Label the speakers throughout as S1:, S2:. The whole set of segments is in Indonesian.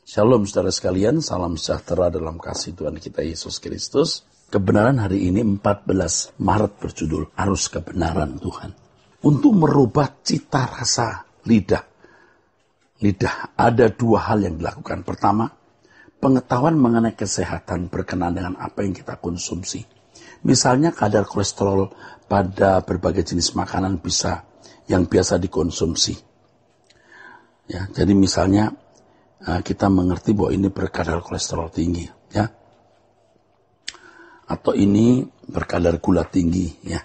S1: Shalom saudara sekalian, salam sejahtera dalam kasih Tuhan kita Yesus Kristus. Kebenaran hari ini 14 Maret berjudul Arus Kebenaran Tuhan. Untuk merubah cita rasa lidah ada dua hal yang dilakukan. Pertama, pengetahuan mengenai kesehatan berkenaan dengan apa yang kita konsumsi. Misalnya kadar kolesterol pada berbagai jenis makanan yang biasa dikonsumsi. Ya, jadi misalnya kita mengerti bahwa ini berkadar kolesterol tinggi, ya, atau ini berkadar gula tinggi, ya.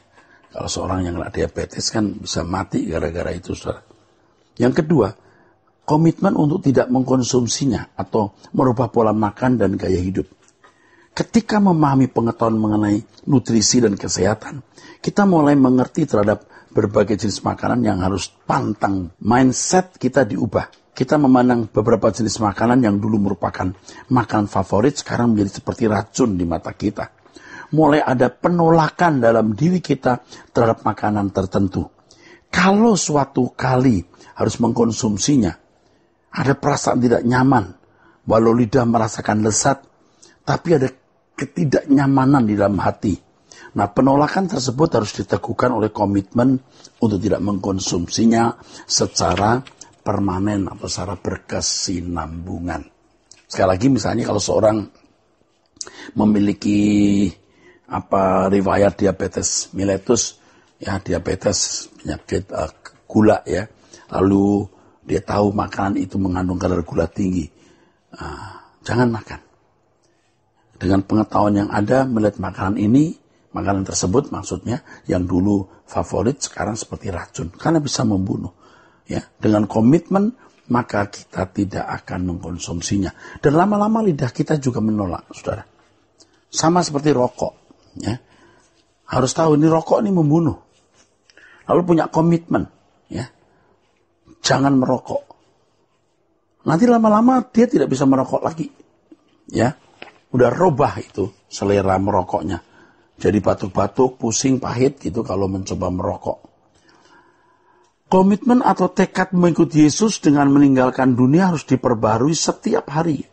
S1: Kalau seorang yang kena diabetes kan bisa mati gara-gara itu, saudara. Yang kedua, komitmen untuk tidak mengkonsumsinya atau merubah pola makan dan gaya hidup. Ketika memahami pengetahuan mengenai nutrisi dan kesehatan, kita mulai mengerti terhadap berbagai jenis makanan yang harus pantang. Mindset kita diubah. Kita memandang beberapa jenis makanan yang dulu merupakan makanan favorit sekarang menjadi seperti racun di mata kita. Mulai ada penolakan dalam diri kita terhadap makanan tertentu. Kalau suatu kali harus mengkonsumsinya, ada perasaan tidak nyaman. Walau lidah merasakan lezat, tapi ada ketidaknyamanan di dalam hati. Nah, penolakan tersebut harus diteguhkan oleh komitmen untuk tidak mengkonsumsinya secara permanen atau secara berkesinambungan. Sekali lagi, misalnya kalau seorang memiliki riwayat diabetes mellitus, ya, diabetes penyakit gula, ya, lalu dia tahu makanan itu mengandung kadar gula tinggi, jangan makan. Dengan pengetahuan yang ada melihat makanan tersebut maksudnya yang dulu favorit sekarang seperti racun karena bisa membunuh. Ya, dengan komitmen maka kita tidak akan mengkonsumsinya. Dan lama-lama lidah kita juga menolak, saudara. Sama seperti rokok. Ya. Harus tahu ini rokok ini membunuh. Lalu punya komitmen. Ya. Jangan merokok. Nanti lama-lama dia tidak bisa merokok lagi. Ya. Udah robah itu selera merokoknya. Jadi batuk-batuk, pusing, pahit gitu kalau mencoba merokok. Komitmen atau tekad mengikuti Yesus dengan meninggalkan dunia harus diperbarui setiap hari.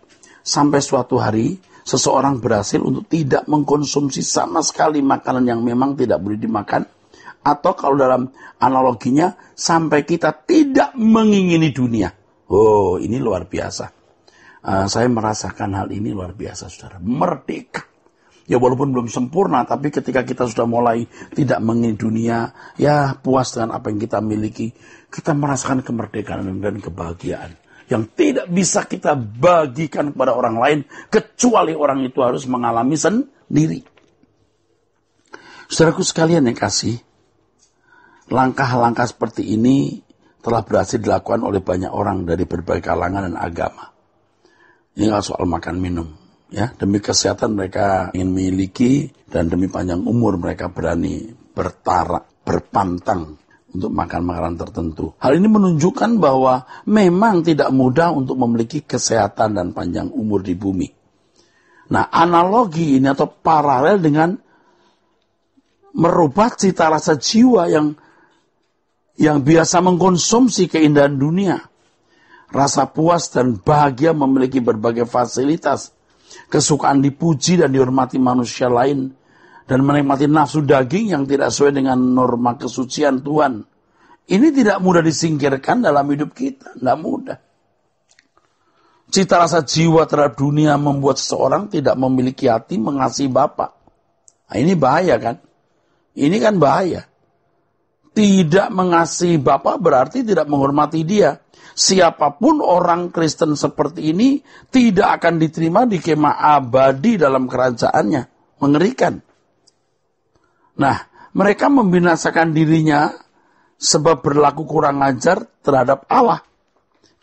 S1: Sampai suatu hari, seseorang berhasil untuk tidak mengkonsumsi sama sekali makanan yang memang tidak boleh dimakan. Atau kalau dalam analoginya, sampai kita tidak mengingini dunia. Oh, ini luar biasa. Saya merasakan hal ini luar biasa, saudara. Merdeka. Ya walaupun belum sempurna, tapi ketika kita sudah mulai tidak mengingini dunia, ya puas dengan apa yang kita miliki, kita merasakan kemerdekaan dan kebahagiaan yang tidak bisa kita bagikan kepada orang lain, kecuali orang itu harus mengalami sendiri. Saudaraku sekalian yang kasih, langkah-langkah seperti ini telah berhasil dilakukan oleh banyak orang dari berbagai kalangan dan agama. Ini nggak soal makan minum. Ya, demi kesehatan mereka ingin memiliki dan demi panjang umur mereka berani berpantang untuk makan makanan tertentu. Hal ini menunjukkan bahwa memang tidak mudah untuk memiliki kesehatan dan panjang umur di bumi. Nah, analogi ini atau paralel dengan merubah cita rasa jiwa yang biasa mengkonsumsi keindahan dunia. Rasa puas dan bahagia memiliki berbagai fasilitas. Kesukaan dipuji dan dihormati manusia lain, dan menikmati nafsu daging yang tidak sesuai dengan norma kesucian Tuhan. Ini tidak mudah disingkirkan dalam hidup kita, tidak mudah. Cita rasa jiwa terhadap dunia membuat seseorang tidak memiliki hati mengasihi Bapa. Nah, ini bahaya kan? Ini kan bahaya. Tidak mengasihi Bapa berarti tidak menghormati Dia. Siapapun orang Kristen seperti ini tidak akan diterima di kemah abadi dalam kerajaannya. Mengerikan. Nah, mereka membinasakan dirinya sebab berlaku kurang ajar terhadap Allah.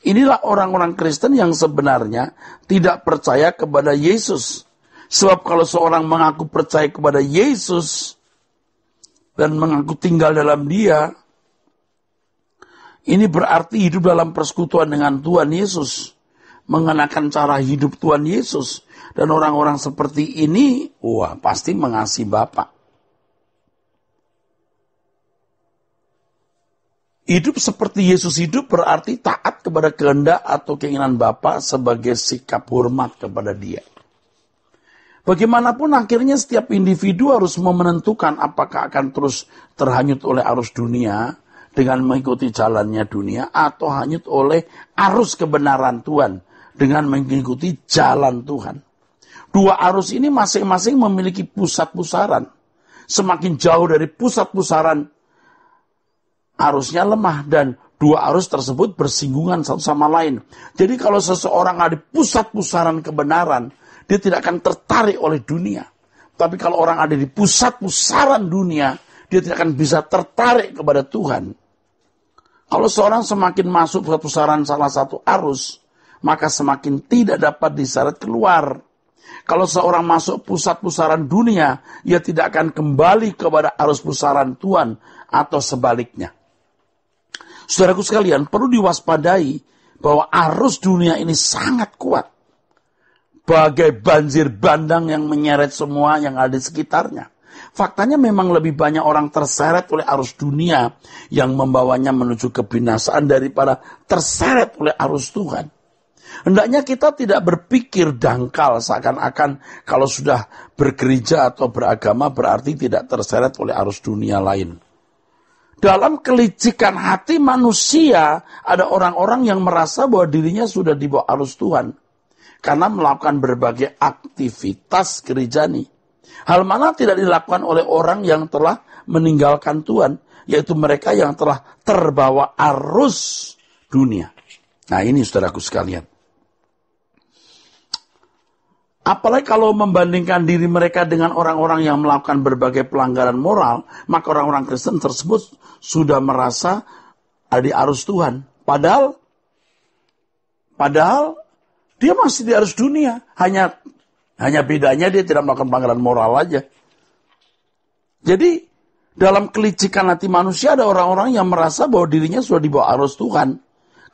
S1: Inilah orang-orang Kristen yang sebenarnya tidak percaya kepada Yesus. Sebab kalau seorang mengaku percaya kepada Yesus dan mengaku tinggal dalam Dia, ini berarti hidup dalam persekutuan dengan Tuhan Yesus. Mengenakan cara hidup Tuhan Yesus. Dan orang-orang seperti ini, pasti mengasihi Bapa. Hidup seperti Yesus hidup berarti taat kepada kehendak atau keinginan Bapa sebagai sikap hormat kepada Dia. Bagaimanapun akhirnya setiap individu harus menentukan apakah akan terus terhanyut oleh arus dunia dengan mengikuti jalannya dunia atau hanyut oleh arus kebenaran Tuhan dengan mengikuti jalan Tuhan. Dua arus ini masing-masing memiliki pusat pusaran. Semakin jauh dari pusat pusaran, arusnya lemah dan dua arus tersebut bersinggungan satu sama lain. Jadi kalau seseorang ada di pusat pusaran kebenaran, dia tidak akan tertarik oleh dunia. Tapi kalau orang ada di pusat pusaran dunia, dia tidak akan bisa tertarik kepada Tuhan. Kalau seorang semakin masuk pusat pusaran salah satu arus, maka semakin tidak dapat diseret keluar. Kalau seorang masuk pusat pusaran dunia, ia tidak akan kembali kepada arus pusaran Tuhan atau sebaliknya. Saudaraku sekalian, perlu diwaspadai bahwa arus dunia ini sangat kuat. Bagai banjir bandang yang menyeret semua yang ada di sekitarnya. Faktanya memang lebih banyak orang terseret oleh arus dunia yang membawanya menuju kebinasaan daripada terseret oleh arus Tuhan. Hendaknya kita tidak berpikir dangkal seakan-akan kalau sudah bergereja atau beragama berarti tidak terseret oleh arus dunia lain. Dalam kelicikan hati manusia, ada orang-orang yang merasa bahwa dirinya sudah di bawah arus Tuhan. Karena melakukan berbagai aktivitas gerejani. Hal mana tidak dilakukan oleh orang yang telah meninggalkan Tuhan. Yaitu mereka yang telah terbawa arus dunia. Nah ini saudaraku sekalian. Apalagi kalau membandingkan diri mereka dengan orang-orang yang melakukan berbagai pelanggaran moral, maka orang-orang Kristen tersebut sudah merasa ada di arus Tuhan. Padahal dia masih di arus dunia. Hanya bedanya dia tidak melakukan pelanggaran moral aja. Jadi dalam kelicikan hati manusia ada orang-orang yang merasa bahwa dirinya sudah di bawah arus Tuhan.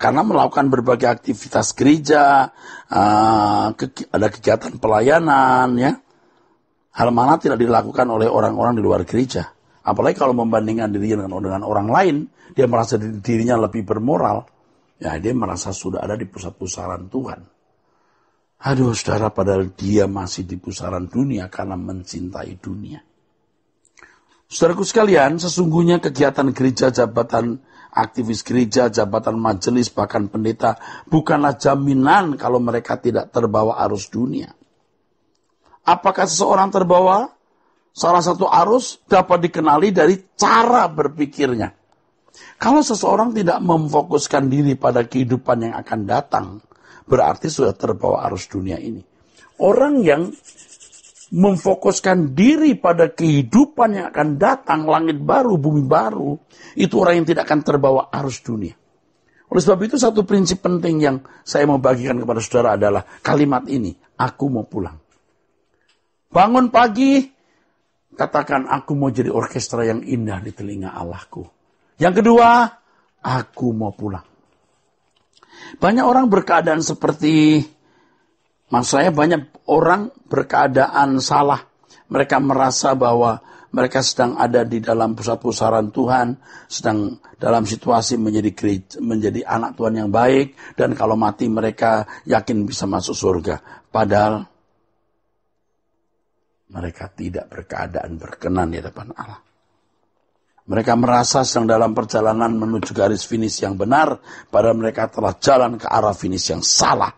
S1: Karena melakukan berbagai aktivitas gereja, ada kegiatan pelayanan, ya. Hal mana tidak dilakukan oleh orang-orang di luar gereja. Apalagi kalau membandingkan dirinya dengan orang lain, dia merasa dirinya lebih bermoral. Ya, dia merasa sudah ada di pusat pusaran Tuhan. Aduh, saudara, padahal dia masih di pusaran dunia karena mencintai dunia. Saudaraku sekalian, sesungguhnya kegiatan gereja, jabatan aktivis gereja, jabatan majelis, bahkan pendeta, bukanlah jaminan kalau mereka tidak terbawa arus dunia. Apakah seseorang terbawa salah satu arus dapat dikenali dari cara berpikirnya. Kalau seseorang tidak memfokuskan diri pada kehidupan yang akan datang, berarti sudah terbawa arus dunia ini. Orang yang memfokuskan diri pada kehidupan yang akan datang, langit baru, bumi baru, itu orang yang tidak akan terbawa arus dunia. Oleh sebab itu satu prinsip penting yang saya mau bagikan kepada saudara adalah kalimat ini, aku mau pulang. Bangun pagi, katakan aku mau jadi orkestra yang indah di telinga Allahku. Yang kedua, aku mau pulang. Banyak orang berkeadaan seperti, maksud saya banyak orang berkeadaan salah. Mereka merasa bahwa mereka sedang ada di dalam pusat pusaran Tuhan, sedang dalam situasi menjadi anak Tuhan yang baik, dan kalau mati mereka yakin bisa masuk surga. Padahal mereka tidak berkeadaan berkenan di hadapan Allah. Mereka merasa sedang dalam perjalanan menuju garis finish yang benar, padahal mereka telah jalan ke arah finish yang salah.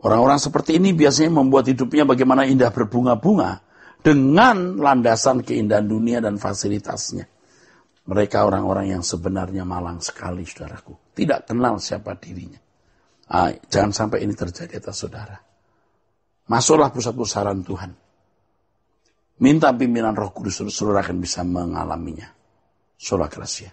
S1: Orang-orang seperti ini biasanya membuat hidupnya bagaimana indah berbunga-bunga dengan landasan keindahan dunia dan fasilitasnya. Mereka orang-orang yang sebenarnya malang sekali, saudaraku. Tidak kenal siapa dirinya. Jangan sampai ini terjadi atas saudara. Masuklah pusat pusaran Tuhan. Minta pimpinan Roh Kudus, saudara akan bisa mengalaminya. Sola Gracia.